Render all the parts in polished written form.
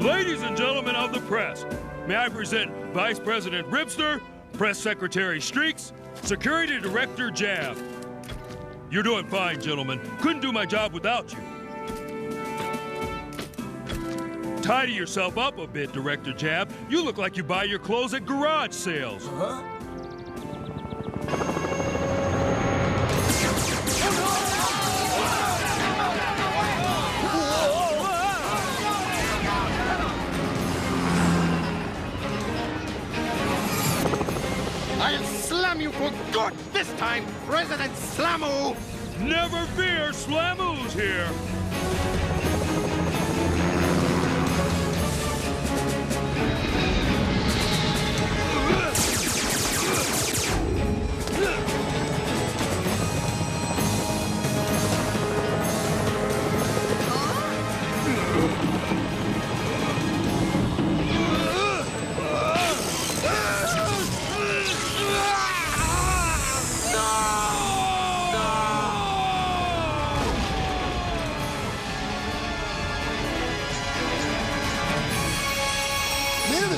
Ladies and gentlemen of the press, may I present Vice President Ribster, Press Secretary Streaks, Security Director Jab. You're doing fine, gentlemen. Couldn't do my job without you. Tidy yourself up a bit, Director Jab. You look like you buy your clothes at garage sales. Huh? I'll slam you for good this time, President Slamoo! Never fear, Slamoo's here.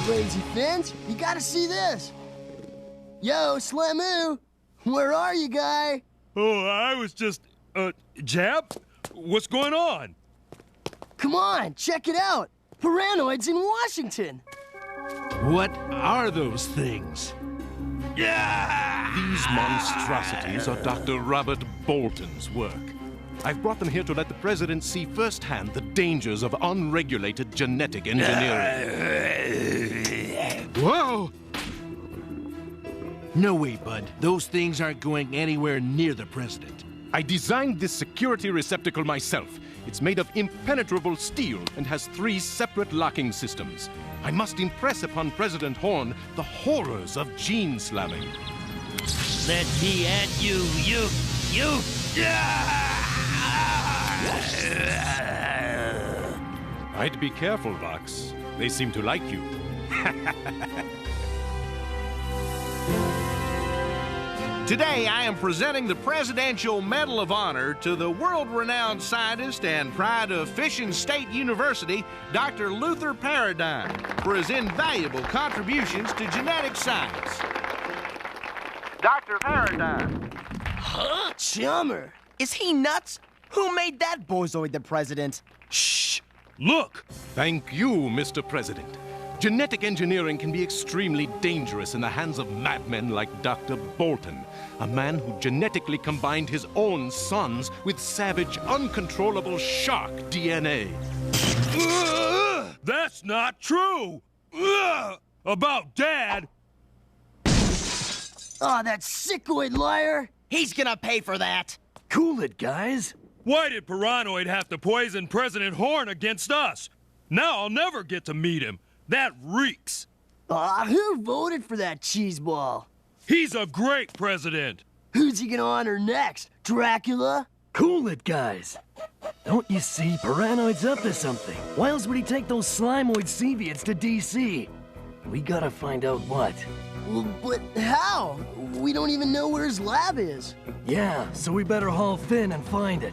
Lazy Fins, you gotta see this. Yo, Slamoo, where are you, guy? Oh, I was just, Jab? What's going on? Come on, check it out. Paranoid's in Washington. What are those things? Yeah! These monstrosities are Dr. Robert Bolton's work. I've brought them here to let the president see firsthand the dangers of unregulated genetic engineering. Whoa! No way, bud. Those things aren't going anywhere near the president. I designed this security receptacle myself. It's made of impenetrable steel and has 3 separate locking systems. I must impress upon President Horn the horrors of gene slamming. Let me at you. I'd be careful, Vox. They seem to like you. Today, I am presenting the Presidential Medal of Honor to the world-renowned scientist and pride of Fishing State University, Dr. Luther Paradigm, for his invaluable contributions to genetic science. Dr. Paradigm. Huh? Chummer. Is he nuts? Who made that bozoid the president? Shh! Look! Thank you, Mr. President. Genetic engineering can be extremely dangerous in the hands of madmen like Dr. Bolton, a man who genetically combined his own sons with savage, uncontrollable shark DNA. That's not true! About Dad! Aw, that sickoid liar! He's gonna pay for that! Cool it, guys. Why did Paranoid have to poison President Horn against us? Now I'll never get to meet him. That reeks. Aw, who voted for that cheeseball? He's a great president. Who's he gonna honor next? Dracula? Cool it, guys. Don't you see, Paranoid's up to something. Why else would he take those slimoid Seviots to D.C.? We gotta find out what. Well, but how? We don't even know where his lab is. Yeah, so we better haul Finn and find it.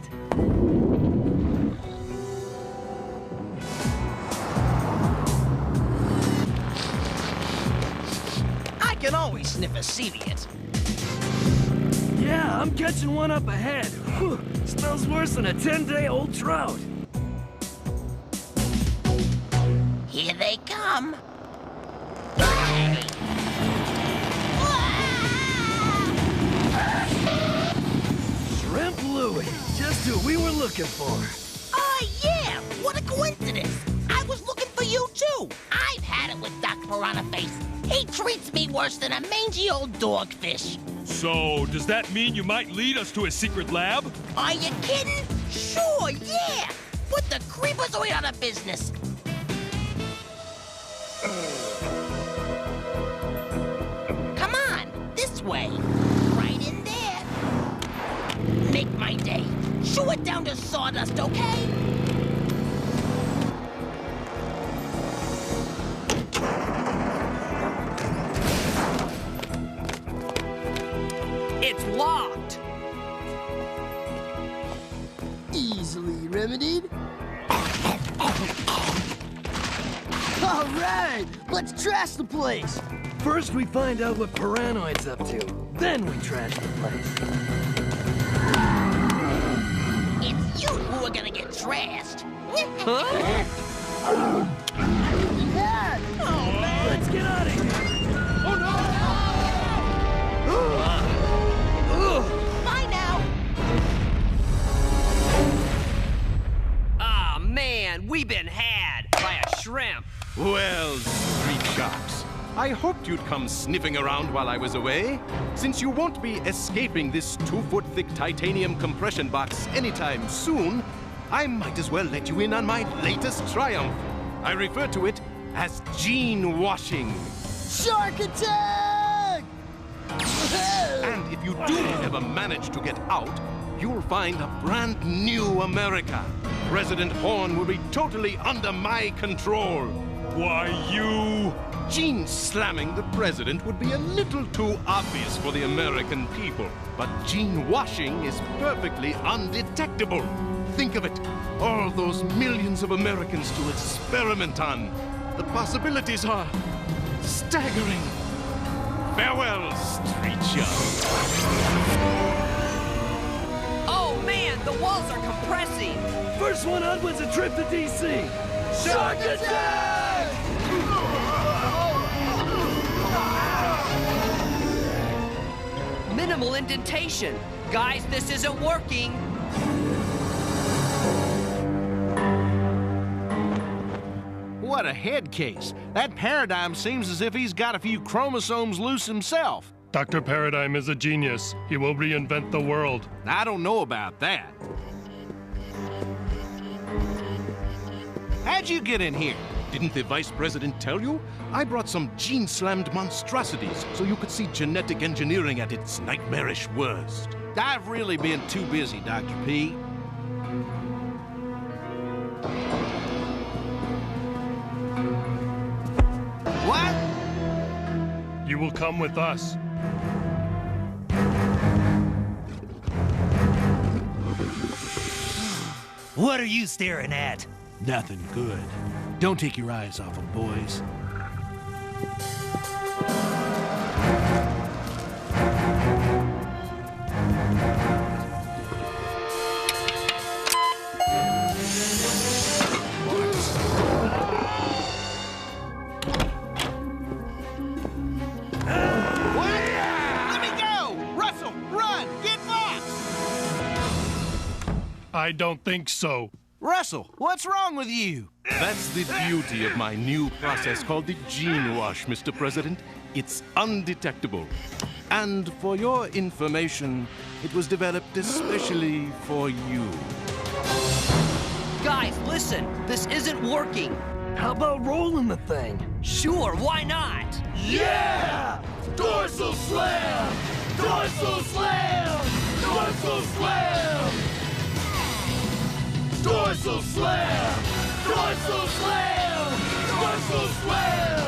I can always sniff a Seviot. Yeah, I'm catching one up ahead. Whew, smells worse than a 10-day-old trout. Here they come. Shrimp Louie, just who we were looking for. Oh, yeah! What a coincidence! I was looking for you, too! I've had it with Doc Piranha Face. He treats me worse than a mangy old dogfish. So, does that mean you might lead us to his secret lab? Are you kidding? Sure, yeah! Put the creepazoid out of business. Come on, this way. Right in there. Make my day. Shoo it down to sawdust, okay? It's locked. Easily remedied. All right, let's trash the place. First, we find out what Paranoid's up to. Then we trash the place. It's you who are gonna get trashed. Yeah. Let's get out of here. Bye now. Ah, man, we've been had by a shrimp. Well, street sharks, I hoped you'd come sniffing around while I was away. Since you won't be escaping this 2-foot-thick titanium compression box anytime soon, I might as well let you in on my latest triumph. I refer to it as gene washing. Shark attack! And if you do ever manage to get out, you'll find a brand new America. President Horn will be totally under my control. Why, you... Gene slamming the president would be a little too obvious for the American people. But gene washing is perfectly undetectable. Think of it. All those millions of Americans to experiment on. The possibilities are staggering. Farewell, street sharks. Oh, man, the walls are compressing. First one out wins a trip to D.C. Shark attack! Minimal indentation. Guys, this isn't working. What a head case. That Paradigm seems as if he's got a few chromosomes loose himself. Dr. Paradigm is a genius. He will reinvent the world. I don't know about that. How'd you get in here? Didn't the vice president tell you? I brought some gene-slammed monstrosities so you could see genetic engineering at its nightmarish worst. I've really been too busy, Dr. P. What? You will come with us. What are you staring at? Nothing good. Don't take your eyes off them, boys. I don't think so. Russell, what's wrong with you? That's the beauty of my new process called the gene wash, Mr. President. It's undetectable. And for your information, it was developed especially for you. Guys, listen, this isn't working. How about rolling the thing? Sure, why not? Yeah! Dorsal slam! Dorsal slam! Dorsal slam! Dorsal slam! Dorsal slam! Dorsal slam!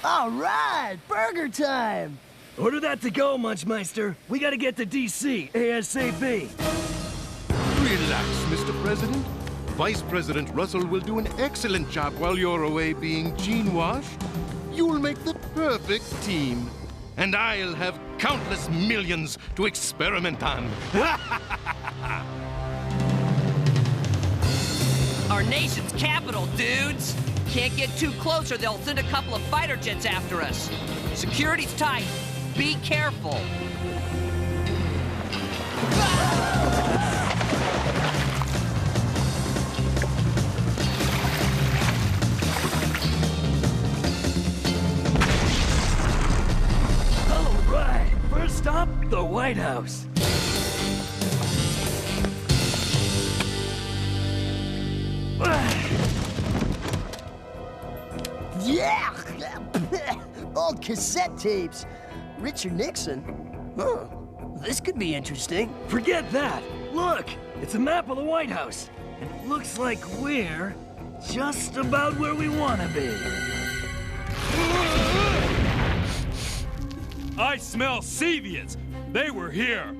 All right, burger time! Order that to go, Munchmeister. We gotta get to D.C. ASAP. Relax, Mr. President. Vice President Russell will do an excellent job while you're away being gene-washed. You'll make the perfect team. And I'll have countless millions to experiment on. Our nation's capital, dudes. Can't get too close or they'll send a couple of fighter jets after us. Security's tight. Be careful. All right, first stop, the White House. Yeah! Old cassette tapes. Richard Nixon. Huh. This could be interesting. Forget that. Look, it's a map of the White House. And it looks like we're just about where we want to be. I smell Sevians. They were here.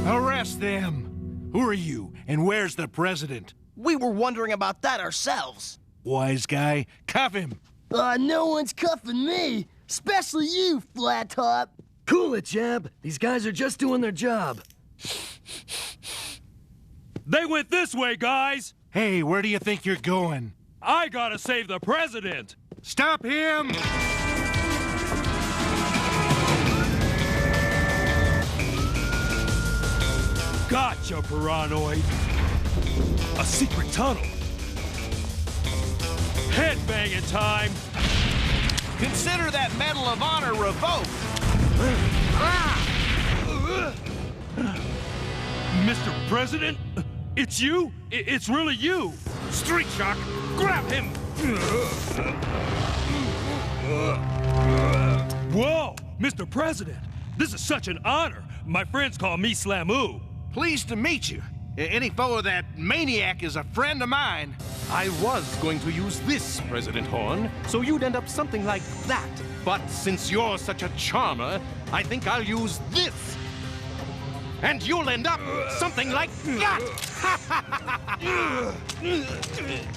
Arrest them! Who are you, and where's the president? We were wondering about that ourselves. Wise guy, cuff him! No one's cuffing me, especially you, Flat Top. Cool it, Jab. These guys are just doing their job. They went this way, guys. Hey, where do you think you're going? I gotta save the president. Stop him! Gotcha, Paranoid. A secret tunnel. Headbanging time. Consider that Medal of Honor revoked. Mr. President, it's you? It's really you. Street Shark, grab him! Whoa, Mr. President, this is such an honor. My friends call me Slamoo. Pleased to meet you. Any foe of that maniac is a friend of mine. I was going to use this, President Horn, so you'd end up something like that. But since you're such a charmer, I think I'll use this. And you'll end up something like that!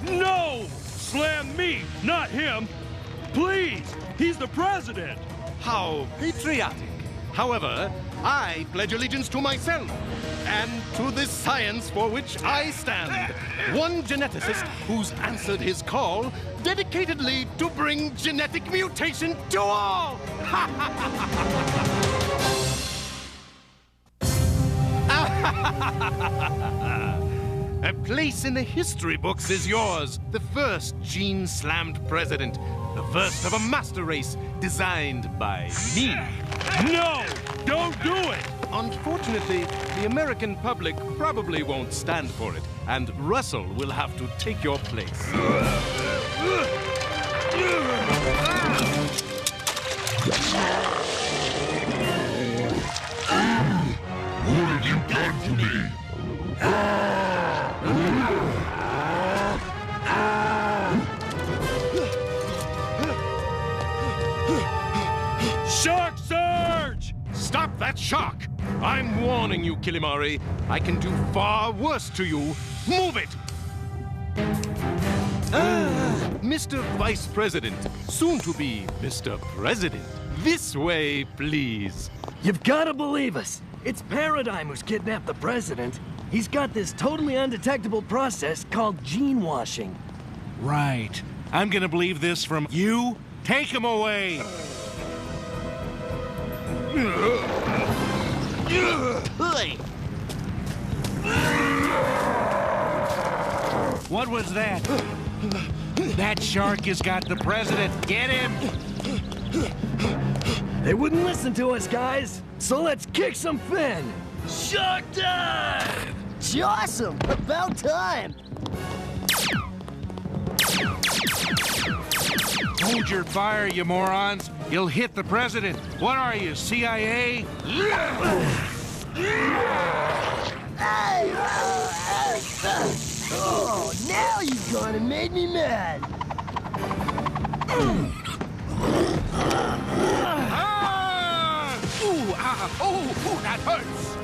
No! Slam me, not him. Please, he's the president. How patriotic. However, I pledge allegiance to myself and to this science for which I stand. One geneticist who's answered his call dedicatedly to bring genetic mutation to all. A place in the history books is yours. The first gene-slammed president. The first of a master race designed by me. No! Don't do it! Unfortunately, the American public probably won't stand for it, and Russell will have to take your place. What have you done to me? Shark Surge! Stop that shark! I'm warning you, Kilimari. I can do far worse to you. Move it! Mr. Vice President, soon to be Mr. President. This way, please. You've gotta believe us. It's Paradigm who's kidnapped the president. He's got this totally undetectable process called gene washing. Right. I'm gonna believe this from you? Take him away! What was that? That shark has got the president. Get him! They wouldn't listen to us, guys. So let's kick some fin. Shark dive! Awesome! About time! Hold your fire, you morons. You'll hit the president. What are you, CIA? Oh, now you've gone and made me mad! Oh, that hurts!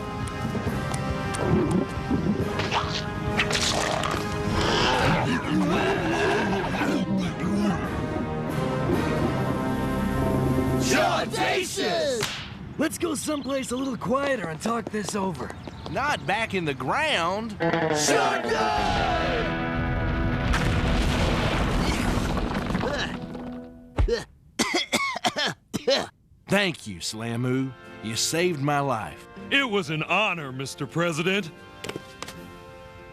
Audacious! Let's go someplace a little quieter and talk this over. Not back in the ground. Shark dive! Thank you, Slamoo. You saved my life. It was an honor, Mr. President.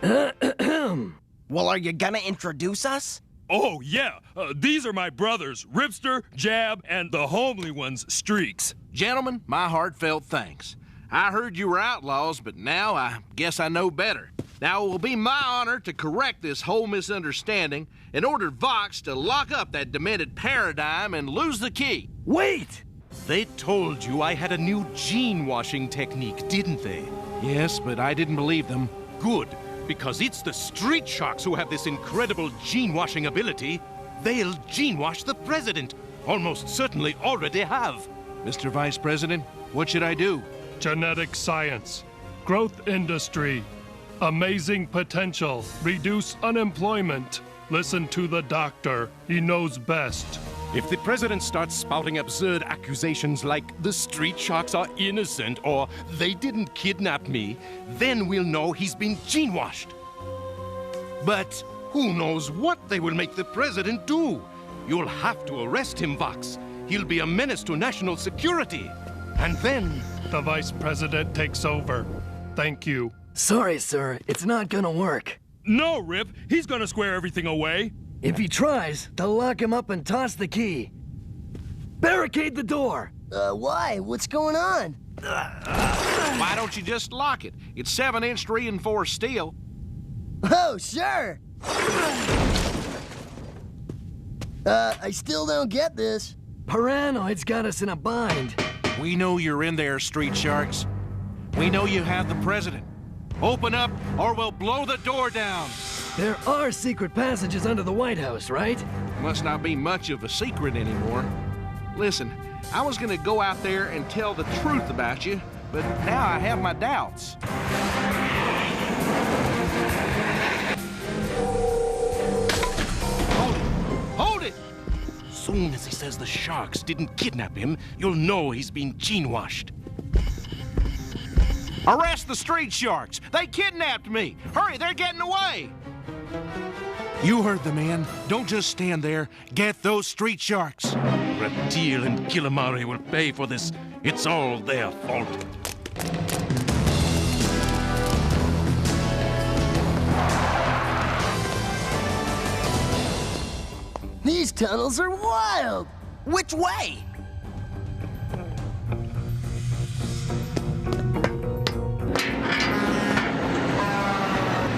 Well, are you gonna introduce us? Oh, yeah. These are my brothers, Ripster, Jab, and the homely ones, Streaks. Gentlemen, my heartfelt thanks. I heard you were outlaws, but now I guess I know better. Now it will be my honor to correct this whole misunderstanding and order Vox to lock up that demented Paradigm and lose the key. Wait! They told you I had a new gene washing technique, didn't they? Yes, but I didn't believe them. Good. because it's the street sharks who have this incredible gene-washing ability. They'll gene-wash the president. Almost certainly already have. Mr. Vice President, what should I do? Genetic science, growth industry, amazing potential, reduce unemployment. Listen to the doctor. He knows best. If the president starts spouting absurd accusations like the street sharks are innocent or they didn't kidnap me, then we'll know he's been gene-washed. But who knows what they will make the president do? You'll have to arrest him, Vox. He'll be a menace to national security. And then... The vice president takes over. Thank you. Sorry, sir. It's not gonna work. No, Rip. He's gonna square everything away. If he tries, they'll lock him up and toss the key. Barricade the door! Why? What's going on? Why don't you just lock it? It's 7-inch 3-4 steel. Oh, sure! I still don't get this. Paranoid's got us in a bind. We know you're in there, street sharks. We know you have the president. Open up, or we'll blow the door down. There are secret passages under the White House, right? Must not be much of a secret anymore. Listen, I was gonna go out there and tell the truth about you, but now I have my doubts. Hold it! Soon as he says the sharks didn't kidnap him, you'll know he's been gene-washed. Arrest the street sharks! They kidnapped me! Hurry, they're getting away! You heard the man. Don't just stand there. Get those street sharks. Reptile and Calamari will pay for this. It's all their fault. These tunnels are wild! Which way?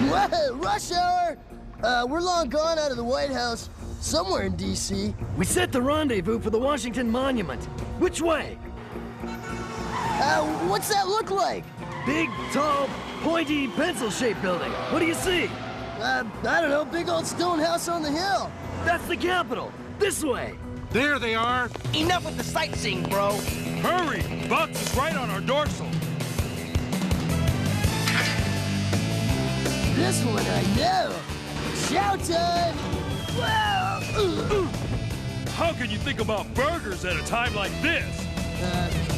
Whoa, rush hour! We're long gone out of the White House. Somewhere in D.C. We set the rendezvous for the Washington Monument. Which way? What's that look like? Big, tall, pointy, pencil-shaped building. What do you see? I don't know, big old stone house on the hill. That's the Capitol. This way. There they are. Enough with the sightseeing, bro. Hurry! Vox is right on our dorsal. This one I know. Shout time! Wow! How can you think about burgers at a time like this?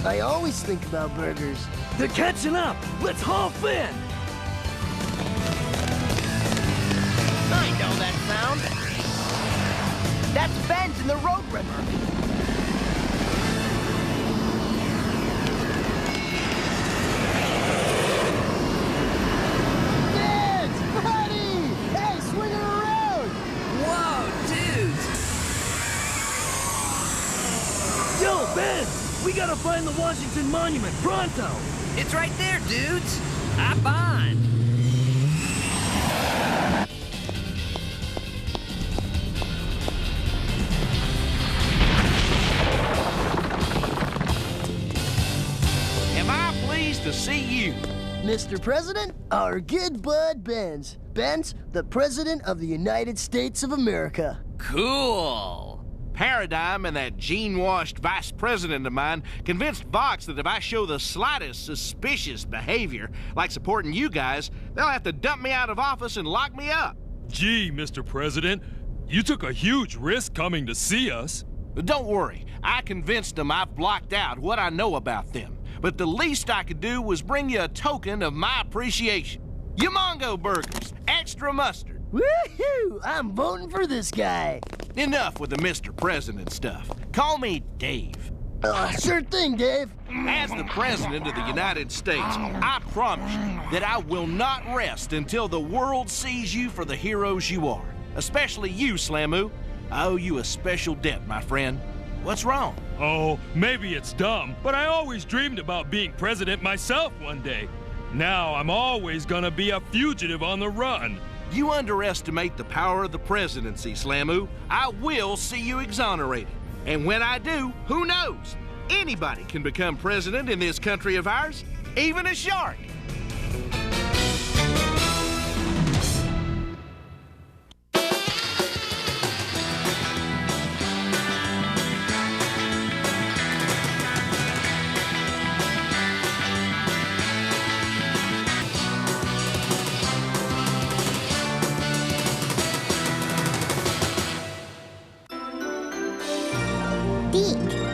I always think about burgers. They're catching up. Let's haul in. I know that sound. That's Ben's in the Road River. Ben's! Buddy! Hey, swing it around! Whoa, dudes! Yo, Ben! We gotta find the Washington Monument, pronto! It's right there, dudes! Hop on! Am I pleased to see you? Mr. President, our good bud Ben's. Ben's, the President of the United States of America. Cool! Paradigm and that gene-washed vice president of mine convinced Vox that if I show the slightest suspicious behavior, like supporting you guys, they'll have to dump me out of office and lock me up. Gee, Mr. President, you took a huge risk coming to see us. Don't worry, I convinced them I've blocked out what I know about them. But the least I could do was bring you a token of my appreciation. Yamongo burgers, extra mustard. Woohoo! I'm voting for this guy. Enough with the Mr. President stuff. Call me Dave. Sure thing, Dave. As the President of the United States, I promise you that I will not rest until the world sees you for the heroes you are. Especially you, Slamu. I owe you a special debt, my friend. What's wrong? Oh, maybe it's dumb, but I always dreamed about being president myself one day. Now I'm always gonna be a fugitive on the run. You underestimate the power of the presidency, Slamu. I will see you exonerated. And when I do, who knows? Anybody can become president in this country of ours, even a shark. dick.